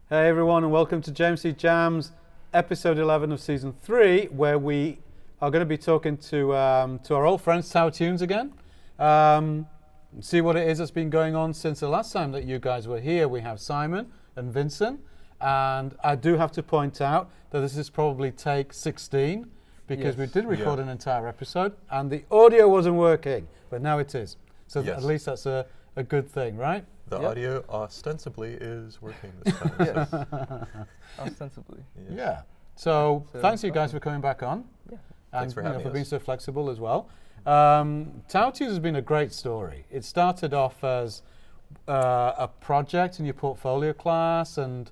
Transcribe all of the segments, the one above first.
Hey everyone, and welcome to JMC Jams, episode 11 of season 3, where we are going to be talking to our old friends Tunin again. See what it is that's been going on since the last time that you guys were here. We have Simon and Vincent, and I do have to point out that this is probably take 16 because we did record an entire episode and the audio wasn't working, but now it is. So at least that's a good thing, right? The audio ostensibly is working this time. Yes. Ostensibly. Yes. Yeah. So thanks you guys for coming back on. Yeah. And Thanks for having for us. being so flexible as well. Tunin has been a great story. It started off as a project in your portfolio class and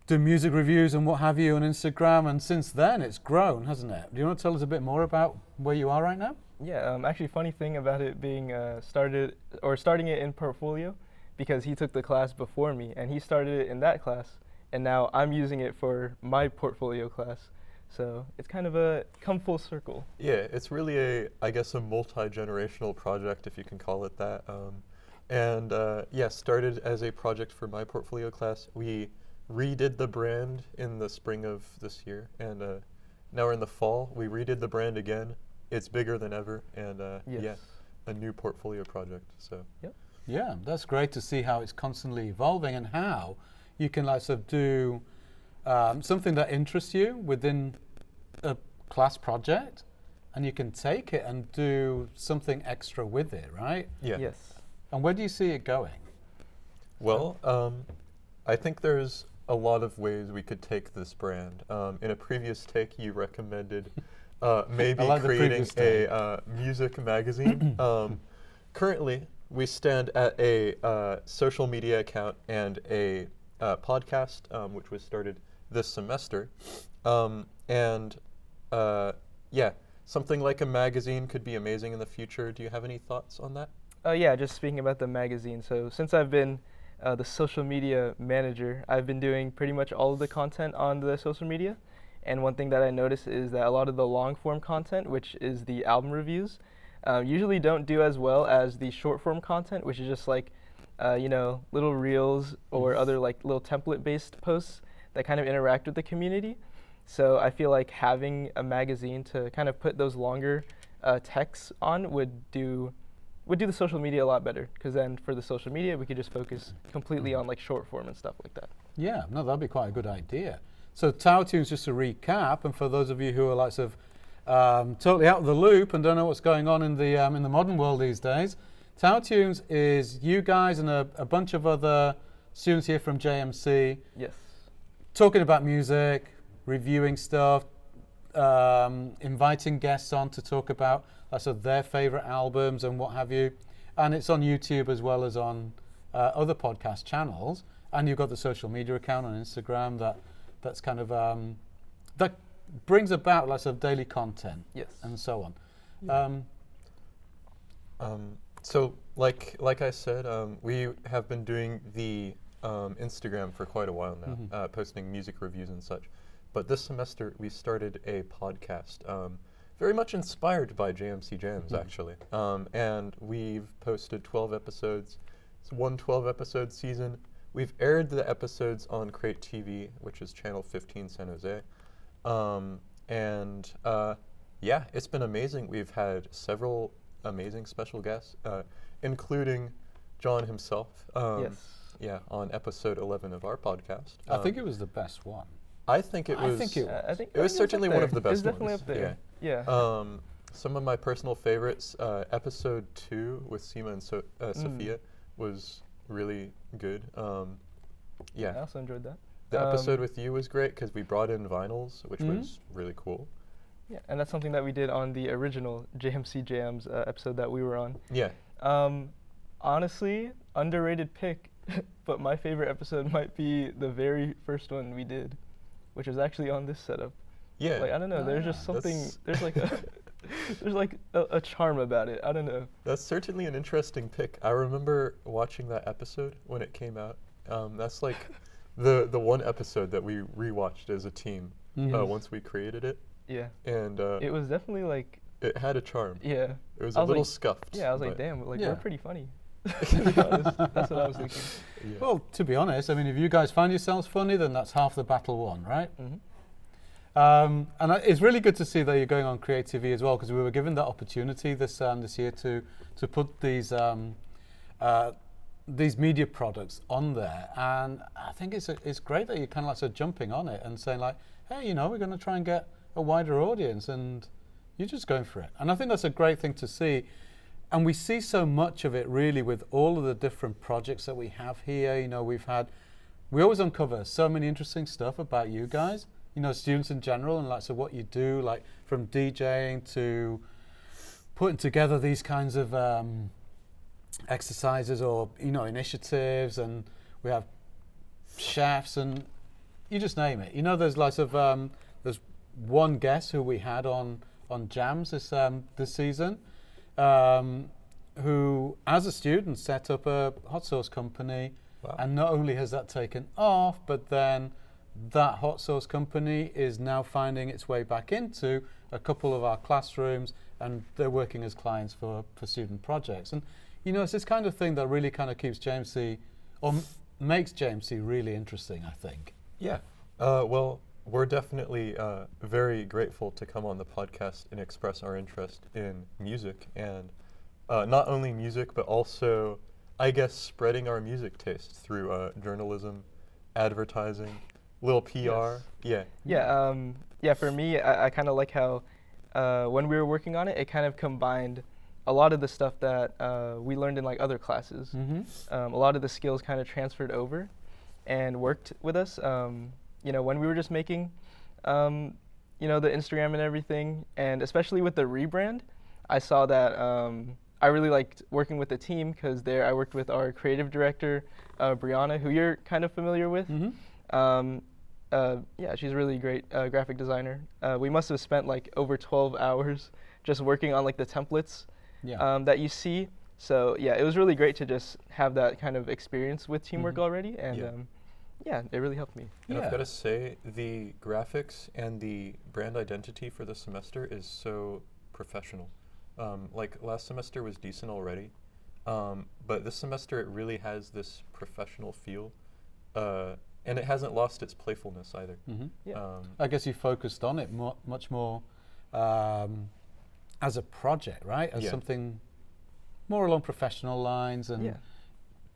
do music reviews and what have you on Instagram, and since then it's grown, hasn't it? Do you want to tell us a bit more about where you are right now? Yeah, actually funny thing about it being starting it in portfolio, because he took the class before me and he started it in that class, and now I'm using it for my portfolio class. So it's kind of a come full circle. Yeah, it's really I guess a multi-generational project, if you can call it that. Started as a project for my portfolio class. We redid the brand in the spring of this year, and now we're in the fall. We redid the brand again. It's bigger than ever, and a new portfolio project. So. Yep. Yeah, that's great to see how it's constantly evolving and how you can do something that interests you within a class project, and you can take it and do something extra with it, right? Yeah. Yes. And where do you see it going? Well, I think there's a lot of ways we could take this brand. In a previous take, you recommended maybe creating a music magazine. Currently, we stand at a social media account and a podcast, which was started this semester. Something like a magazine could be amazing in the future. Do you have any thoughts on that? Just speaking about the magazine. So since I've been the social media manager, I've been doing pretty much all of the content on the social media. And one thing that I noticed is that a lot of the long form content, which is the album reviews, usually don't do as well as the short form content, which is just like, little reels or other like little template based posts that kind of interact with the community. So I feel like having a magazine to kind of put those longer texts on would do the social media a lot better, because then for the social media we could just focus completely on like short form and stuff like that. Yeah, no, that'd be quite a good idea. So Tunin, just to recap, and for those of you who are totally out of the loop and don't know what's going on in the modern world these days, Tunin is you guys and a bunch of other students here from JMC. Yes. Talking about music, reviewing stuff, inviting guests on to talk about their favorite albums and what have you. And it's on YouTube as well as on other podcast channels. And you've got the social media account on Instagram that's kind of that brings about lots of daily content, and so on. Yeah. So like I said, we have been doing the Instagram for quite a while now, posting music reviews and such. But this semester we started a podcast, very much inspired by JMC Jams actually, and we've posted 12 episodes. It's one 12-episode season. We've aired the episodes on Crate TV, which is channel 15 San Jose. It's been amazing. We've had several amazing special guests, including John himself. On episode 11 of our podcast. I think it was the best one. I think it was. It was certainly one of the best ones. It's definitely up there. Yeah. Some of my personal favorites, episode 2 with Seema and Sophia was really good. I also enjoyed that. The episode with you was great because we brought in vinyls, which was really cool. Yeah, and that's something that we did on the original JMC Jams episode that we were on. Yeah. Honestly, underrated pick, but my favorite episode might be the very first one we did, which was actually on this setup. Yeah. Like, I don't know, there's just something, there's like a charm about it. I don't know. That's certainly an interesting pick. I remember watching that episode when it came out. That's like the one episode that we rewatched as a team once we created it. Yeah. And it was definitely like... It had a charm. Yeah. It was a little scuffed. Yeah, I was like, damn, like we're pretty funny. To be honest. That's what I was thinking. Yeah. Well, to be honest, I mean, if you guys find yourselves funny, then that's half the battle won, right? Mm-hmm. It's really good to see that you're going on Creative as well, because we were given that opportunity this year to put these media products on there, and I think it's great that you're kind of like sort of jumping on it and saying like, hey, you know, we're going to try and get a wider audience, and you're just going for it. And I think that's a great thing to see. And we see so much of it really with all of the different projects that we have here. You know, we always uncover so many interesting stuff about you guys, you know, students in general, and like, so what you do, like from DJing to putting together these kinds of exercises or, you know, initiatives, and we have chefs and you just name it. You know, there's lots of, there's one guest who we had on Jams this season, who, as a student, set up a hot sauce company. Wow. And not only has that taken off, but then that hot sauce company is now finding its way back into a couple of our classrooms, and they're working as clients for student projects. And, you know, it's this kind of thing that really kind of keeps JMC, or makes JMC really interesting, I think. Yeah. Well, we're definitely very grateful to come on the podcast and express our interest in music, and not only music, but also, I guess, spreading our music taste through journalism, advertising, little PR. Yes. Yeah. Yeah, for me, I kind of like how when we were working on it, it kind of combined a lot of the stuff that we learned in like other classes. Mm-hmm. A lot of the skills kind of transferred over and worked with us. You know, when we were just making, you know, the Instagram and everything, and especially with the rebrand, I saw that I really liked working with the team, because there I worked with our creative director, Brianna, who you're kind of familiar with. Mm-hmm. Yeah, she's a really great graphic designer. We must have spent like over 12 hours just working on like the templates that you see. So yeah, it was really great to just have that kind of experience with teamwork already, and yeah, it really helped me. And I've got to say, the graphics and the brand identity for this semester is so professional. Like last semester was decent already, but this semester it really has this professional feel, and it hasn't lost its playfulness either. Mm-hmm. Yeah. I guess you focused on it much more as a project, right? As something more along professional lines, and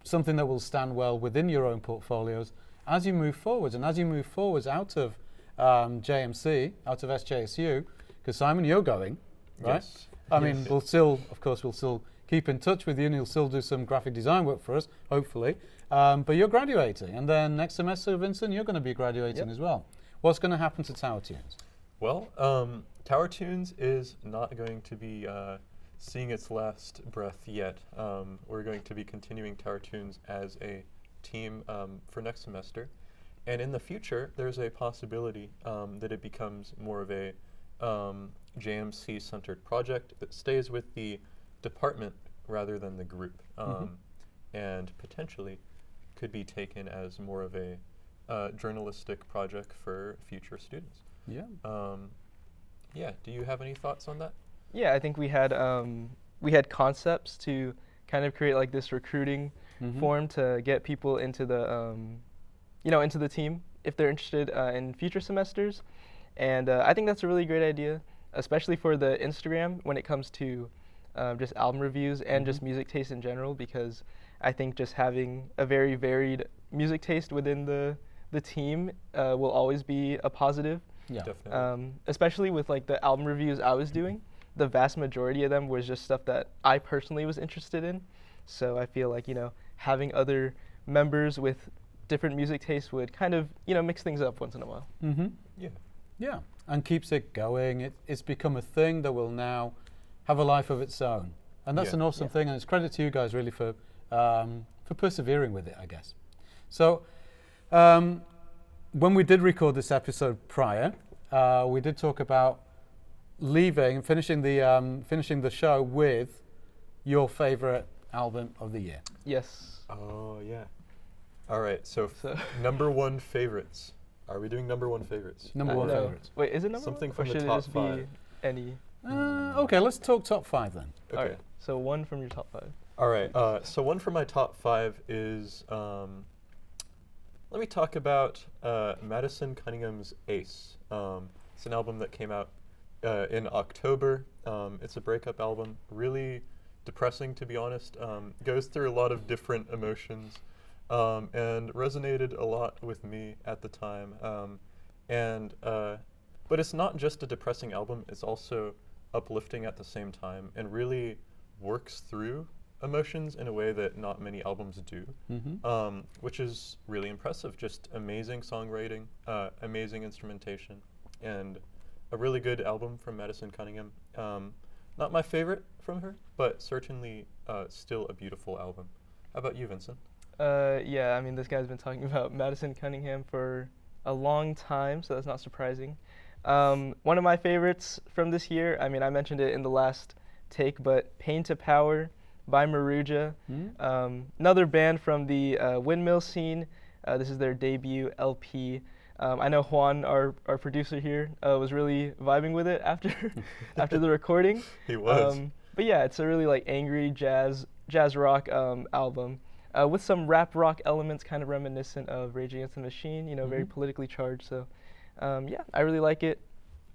something that will stand well within your own portfolios as you move forwards. And as you move forwards out of JMC, out of SJSU, because Simon, you're going, right? Yes. I mean, we'll still keep in touch with you, and you'll still do some graphic design work for us, hopefully. But you're graduating, and then next semester, Vincent, you're going to be graduating as well. What's going to happen to Tower Tunes? Well, Tower Tunes is not going to be seeing its last breath yet. We're going to be continuing Tower Tunes as a team for next semester. And in the future, there's a possibility that it becomes more of a JMC-centered project that stays with the department rather than the group, and potentially could be taken as more of a journalistic project for future students. Yeah. Yeah. Do you have any thoughts on that? Yeah, I think we had concepts to kind of create like this recruiting form to get people into the you know, into the team if they're interested in future semesters, and I think that's a really great idea, especially for the Instagram when it comes to just album reviews and just music taste in general, because I think just having a very varied music taste within the team will always be a positive. Yeah. Definitely. Especially with like the album reviews I was doing, the vast majority of them was just stuff that I personally was interested in. So I feel like, you know, having other members with different music tastes would kind of, you know, mix things up once in a while. Mm-hmm. Yeah. Yeah, and keeps it going. It's become a thing that will now have a life of its own, and that's an awesome thing. And it's credit to you guys really for persevering with it, I guess. So when we did record this episode prior, we did talk about leaving and finishing the show with your favorite album of the year. Yes. Oh yeah. All right. So number one favorites. Are we doing number one favorites? Number one No. favorites. Wait, is it number Something one? from Or the should it top just five. be any? Okay, let's talk top five then. Okay. All right. So one from your top five. All right. So one for my top 5 is, let me talk about Madison Cunningham's Ace. It's an album that came out in October. It's a breakup album, really depressing, to be honest. Goes through a lot of different emotions, and resonated a lot with me at the time. But it's not just a depressing album, it's also uplifting at the same time, and really works through emotions in a way that not many albums do, which is really impressive. Just amazing songwriting, amazing instrumentation, and a really good album from Madison Cunningham. Not my favorite from her, but certainly still a beautiful album. How about you, Vincent? Yeah, I mean, this guy's been talking about Madison Cunningham for a long time, so that's not surprising. One of my favorites from this year, I mean, I mentioned it in the last take, but Pain to Power by Maruja. Another band from the windmill scene. This is their debut LP. I know Juan, our producer here, was really vibing with it after after the recording. He was. But yeah, it's a really like angry jazz rock album with some rap rock elements, kind of reminiscent of Rage Against the Machine. You know, very politically charged. So yeah, I really like it.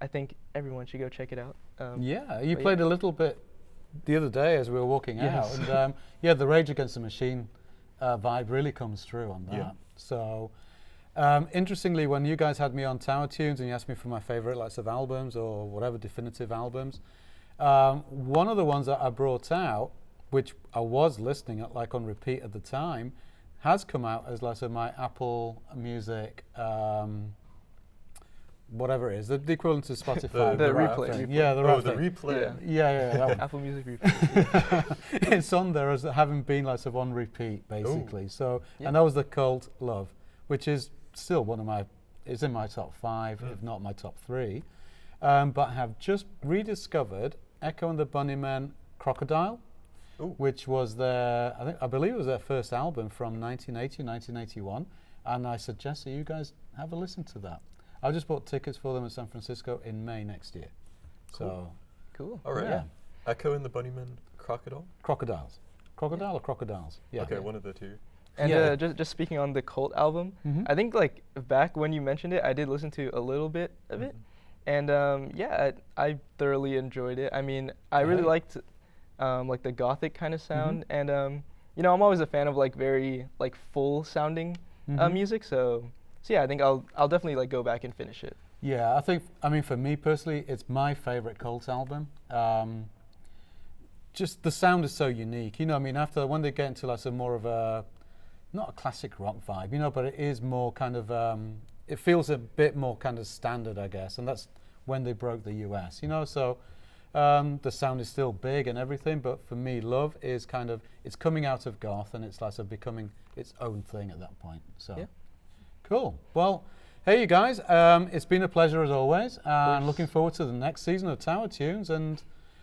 I think everyone should go check it out. Yeah, you played a little bit the other day as we were walking out, and yeah, the Rage Against the Machine vibe really comes through on that. Yeah. So interestingly, when you guys had me on Tower Tunes and you asked me for my favorite lots of albums or whatever definitive albums, one of the ones that I brought out, which I was listening at like on repeat at the time, has come out as like my Apple Music whatever it is, the equivalent to Spotify. The replay. Yeah, the Oh, replay. the replay. Yeah, that one. Apple Music replay. It's on there as having been like sort of on repeat, basically. So, and that was the Cult Love, which is still one of my, is in my top 5, if not my top 3. But I have just rediscovered Echo and the Bunnymen Crocodile, which was their, I believe it was their first album from 1980, 1981. And I suggest that you guys have a listen to that. I just bought tickets for them in San Francisco in May next year. So, cool. All right. Yeah. Echo and the Bunnymen Crocodile? Crocodiles. Crocodile or crocodiles? Yeah. Okay, one of the two. And just speaking on the Cult album, I think like back when you mentioned it, I did listen to a little bit of it, and yeah, I thoroughly enjoyed it. I mean, I really liked like the gothic kind of sound, and you know, I'm always a fan of like very like full sounding music, so yeah, I think I'll definitely like go back and finish it. Yeah, I mean, for me personally, it's my favorite Cult album. Just the sound is so unique, you know. I mean, after when they get into like some more of a, not a classic rock vibe, you know, but it is more kind of, it feels a bit more kind of standard, I guess, and that's when they broke the US, you know. So the sound is still big and everything, but for me, Love is kind of, it's coming out of goth and it's like so becoming its own thing at that point. So. Yeah. Cool. Well, hey, you guys. It's been a pleasure as always. And looking forward to the next season of Tower Tunes. And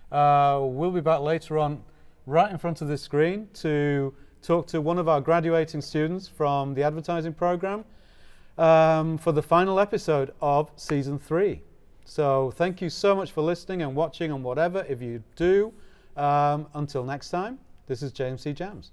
we'll be back later on right in front of this screen to talk to one of our graduating students from the advertising program for the final episode of Season 3. So thank you so much for listening and watching and whatever. If you do, until next time, this is JMC Jams.